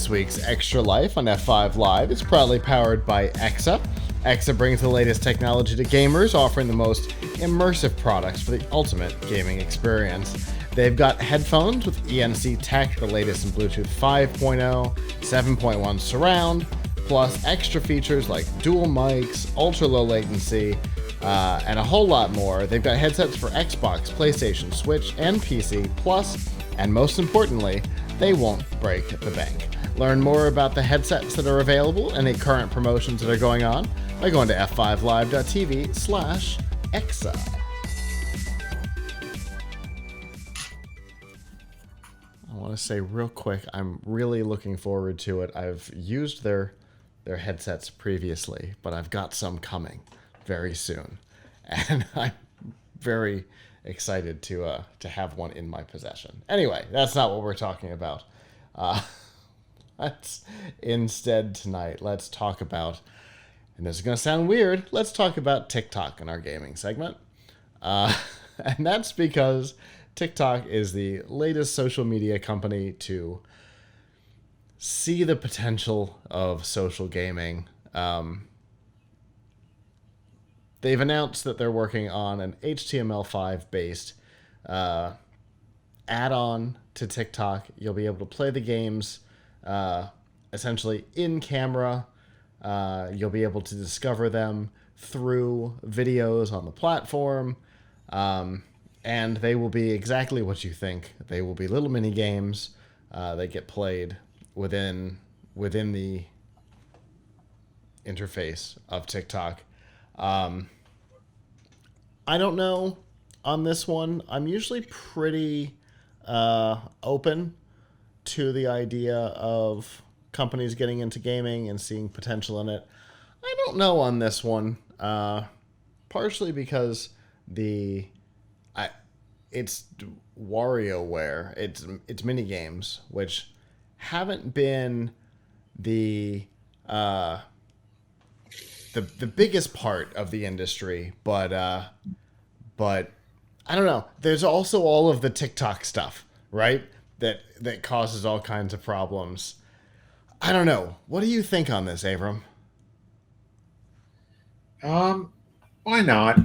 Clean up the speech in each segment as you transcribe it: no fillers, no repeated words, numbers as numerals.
This week's Extra Life on F5 Live is proudly powered by EXA. EXA brings the latest technology to gamers, offering the most immersive products for the ultimate gaming experience. They've got headphones with ENC tech, the latest in Bluetooth 5.0, 7.1 surround, plus extra features like dual mics, ultra low latency, and a whole lot more. They've got headsets for Xbox, PlayStation, Switch, and PC, plus, and most importantly, they won't break the bank. Learn more about the headsets that are available and the current promotions that are going on by going to f5live.tv/exa. I want to say real quick, I'm really looking forward to it. I've used their headsets previously, but I've got some coming very soon, and I'm very excited to have one in my possession. Anyway, that's not what we're talking about. Instead tonight, let's talk about, and this is going to sound weird, let's talk about TikTok in our gaming segment. And that's because TikTok is the latest social media company to see the potential of social gaming. They've announced that they're working on an HTML5 based add-on to TikTok. You'll be able to play the games essentially in camera. You'll be able to discover them through videos on the platform. And they will be exactly what you think. They will be little mini games. They get played within the interface of TikTok. I don't know on this one. I'm usually pretty open to the idea of companies getting into gaming and seeing potential in it. I don't know on this one, partially because it's WarioWare. It's mini games, which haven't been the biggest part of the industry, but I don't know. There's also all of the TikTok stuff, right? That causes all kinds of problems. I don't know. What do you think on this, Abram? Why not?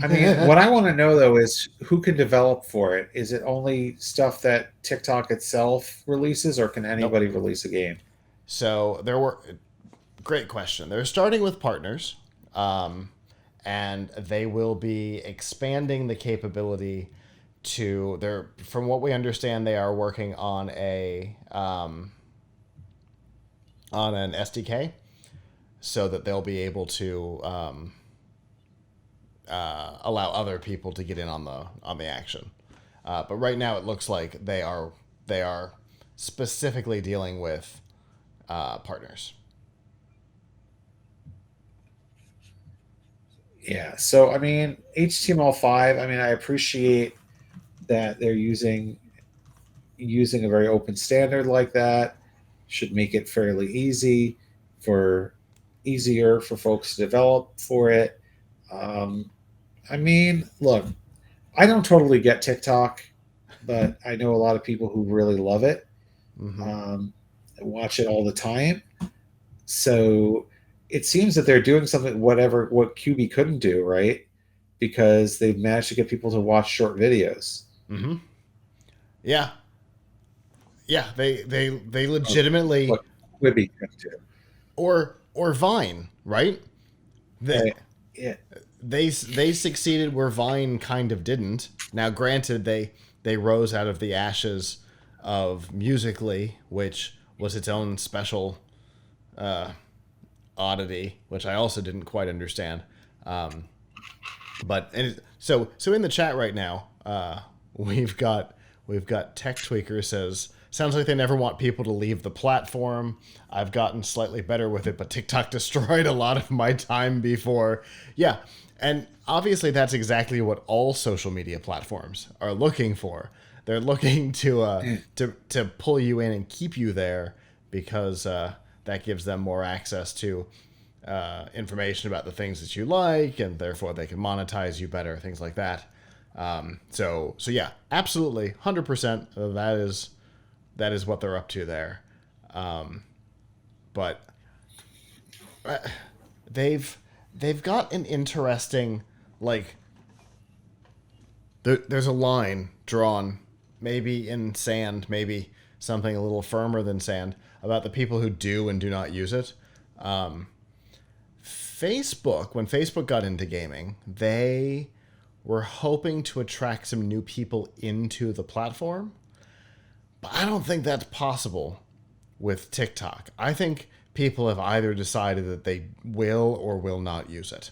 I mean, what I want to know though is who can develop for it. Is it only stuff that TikTok itself releases, or can Nope. anybody release a game? So great question. They're starting with partners, and they will be expanding the capability to from what we understand, they are working on an SDK so that they'll be able to allow other people to get in on the action. But right now, it looks like they are specifically dealing with partners. Yeah. So I mean, HTML5. I mean, I appreciate that they're using a very open standard like that. Should make it fairly easier for folks to develop for it. Um, I mean, look, I don't totally get TikTok, but I know a lot of people who really love it. Mm-hmm. Um, watch it all the time. So it seems that they're doing something what QB couldn't do, right? Because they've managed to get people to watch short videos. Mm-hmm. Yeah, yeah. They Of legitimately what Quibi couldn't do. or Vine, right? They Uh, yeah, they succeeded where Vine kind of didn't. Now, granted, they rose out of the ashes of Musically, which was its own special oddity, which I also didn't quite understand. Um, so in the chat right now, we've got Tech Tweaker says, sounds like they never want people to leave the platform. I've gotten slightly better with it, but TikTok destroyed a lot of my time before. Yeah, and obviously that's exactly what all social media platforms are looking for. They're looking to pull you in and keep you there because that gives them more access to information about the things that you like, and therefore they can monetize you better, things like that. So yeah, absolutely, 100%. That is what they're up to there. Um, but uh, they've they've got an interesting, like, there's a line drawn, maybe in sand, maybe something a little firmer than sand, about the people who do and do not use it. Um, Facebook, when Facebook got into gaming, they were hoping to attract some new people into the platform, but I don't think that's possible with TikTok. I think people have either decided that they will or will not use it.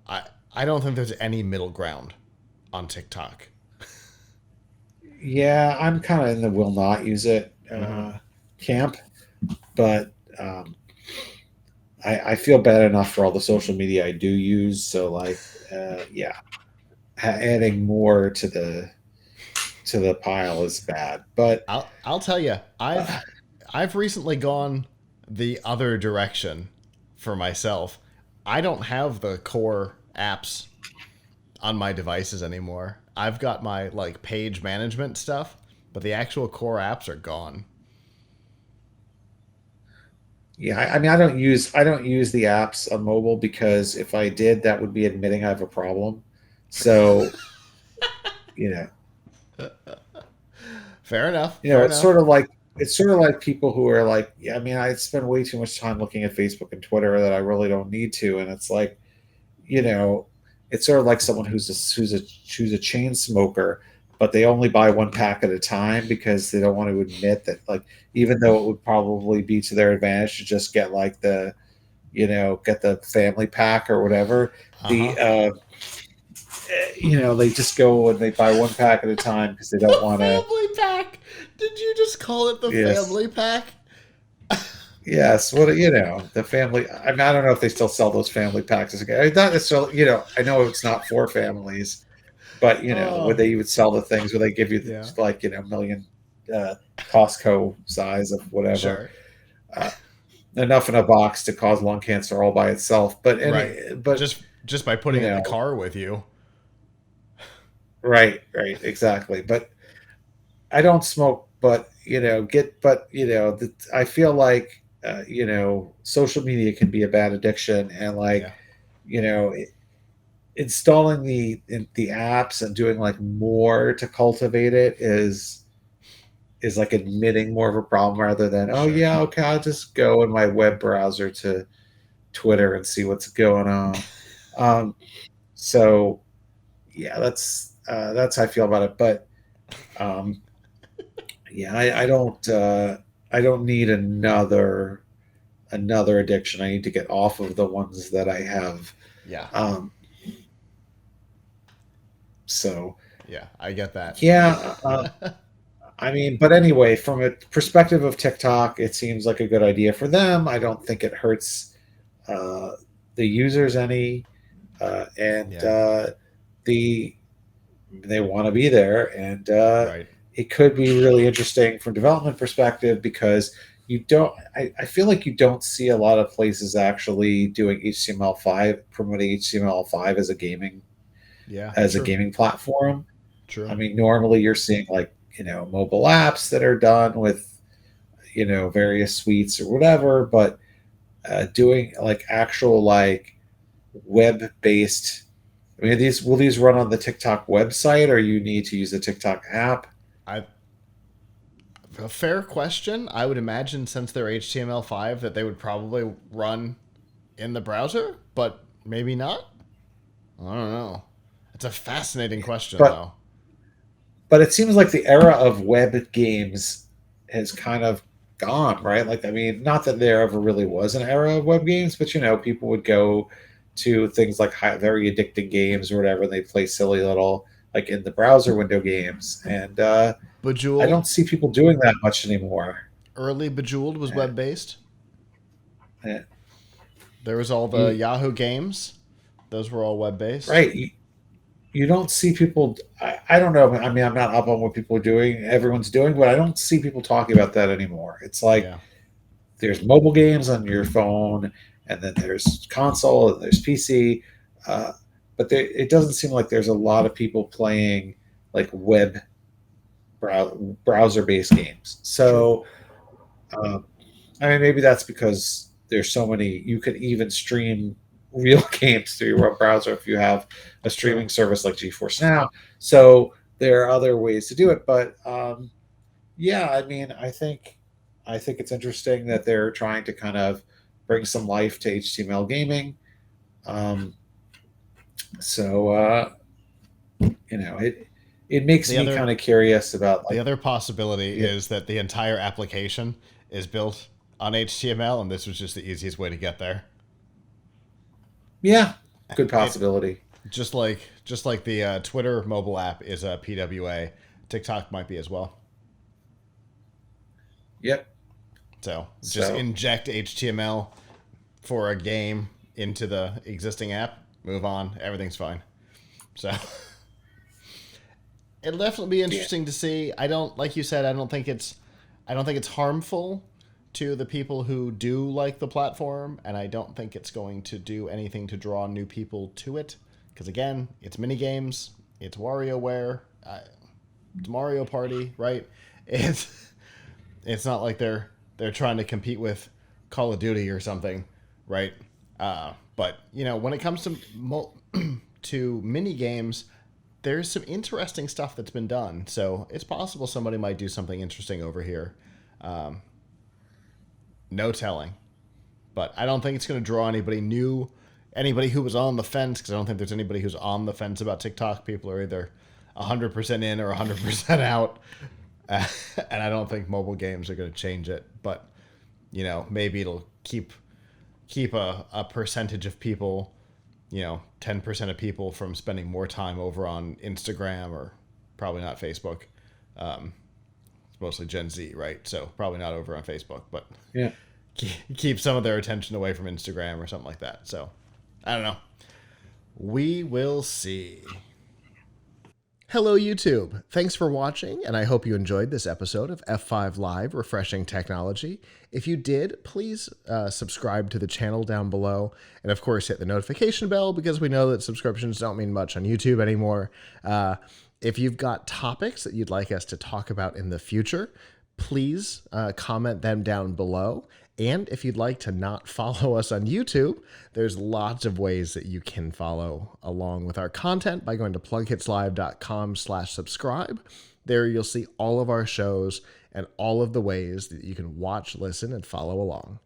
I I don't think there's any middle ground on TikTok. Yeah, I'm kind of in the will not use it Mm-hmm. camp, but I feel bad enough for all the social media I do use. So like, yeah, adding more to the pile is bad. But I'll tell you, uh, I've recently gone the other direction for myself. I don't have the core apps on my devices anymore. I've got my like page management stuff, but the actual core apps are gone. yeah, I mean, I don't use the apps on mobile because if I did, that would be admitting I have a problem. So you know, Fair enough. you know, Fair enough. it's sort of like people who are like, yeah, I mean, I spend way too much time looking at Facebook and Twitter that I really don't need to, and it's like, you know, it's sort of like someone who's a chain smoker, but they only buy one pack at a time because they don't want to admit that, like, even though it would probably be to their advantage to just get like the, get the family pack or whatever. Uh The huh. they just go and they buy one pack at a time because they don't The want to. family pack. Did you just call it the Yes, family pack? yes. What the family. I mean, I don't know if they still sell those family packs. Not necessarily. I know it's not for families, but where Oh, they would sell the things where they give you yeah. like a million uh, Costco size of whatever, Sure. uh, enough in a box to cause lung cancer all by itself. Right. Just by You putting it in the know, car with you. right, exactly. But I don't smoke, but I feel like social media can be a bad addiction, and like Yeah. you know installing the apps and doing like more to cultivate it is like admitting more of a problem rather than, oh Sure. yeah, okay, I'll just go in my web browser to Twitter and see what's going on. um, so yeah, that's how I feel about it. But um, yeah, I don't need another addiction. I need to get off of the ones that I have. Yeah. um, so Yeah. I get that. yeah. I mean, but anyway, from a perspective of TikTok, it seems like a good idea for them. I don't think it hurts uh, the users any, and Yeah. the they want to be there, and Right. it could be really interesting from development perspective because you don't. I feel like you don't see a lot of places actually doing HTML5, promoting HTML5 Yeah. as a True. gaming platform. I True. mean, normally you're seeing like mobile apps that are done with various suites or whatever, but doing like actual like web based. I mean, these will these run on the TikTok website, or you need to use the TikTok app? I A fair question. I would imagine since they're HTML5 that they would probably run in the browser, but maybe not. I don't know. It's a fascinating question But though. it seems like the era of web games has kind of gone, right? Like, I mean, not that there ever really was an era of web games, but people would go to things like very addicting games or whatever, and they play silly little like in the browser window games, and I Bejeweled, don't see people doing that much anymore. early Bejeweled was Uh, web based. uh, There was all the you Yahoo games. Those were all web based. right? You don't see people. I don't know. I mean, I'm not up on what people are doing. Everyone's doing, but I don't see people talking about that anymore. It's like Yeah. there's mobile games on your phone, and then there's console, and there's PC. Uh, but it doesn't seem like there's a lot of people playing like web browser based games. True. So Um, I mean, maybe that's because there's so many. You could even stream real games through your web browser if you have a True. streaming service like GeForce Now. So there are other ways to do it. But yeah, I mean, I think it's interesting that they're trying to kind of bring some life to HTML gaming. Um, so it makes The me other kind of curious about the like other possibility yeah, is that the entire application is built on HTML, and this was just the easiest way to get there. yeah, good It possibility. just like the Twitter mobile app is a PWA. TikTok might be as well. Yep. So just So inject HTML for a game into the existing app. Move on. Everything's fine. So it'll definitely be yeah, interesting to see. I don't like you said. I don't think it's harmful to the people who do like the platform, and I don't think it's going to do anything to draw new people to it. Because again, it's mini games, it's WarioWare, it's Mario Party, right? It's it's not like they're trying to compete with Call of Duty or something, right? But when it comes to to mini games, there's some interesting stuff that's been done. So it's possible somebody might do something interesting over here. Um, no telling. But I don't think it's going to draw anybody new, anybody who was on the fence, because I don't think there's anybody who's on the fence about TikTok. People are either 100% in or 100% out. And I don't think mobile games are going to change it. But, maybe it'll keep a percentage of people, 10% of people from spending more time over on Instagram or probably not Facebook. It's mostly Gen Z, right? So probably not over on Facebook, but yeah. keep some of their attention away from Instagram or something like that. So I don't know. We will see. Hello, YouTube. Thanks for watching, and I hope you enjoyed this episode of F5 Live Refreshing Technology. If you did, please subscribe to the channel down below, and of course, hit the notification bell because we know that subscriptions don't mean much on YouTube anymore. If you've got topics that you'd like us to talk about in the future, please comment them down below. And if you'd like to not follow us on YouTube, there's lots of ways that you can follow along with our content by going to plughitslive.com/subscribe. There you'll see all of our shows and all of the ways that you can watch, listen, and follow along.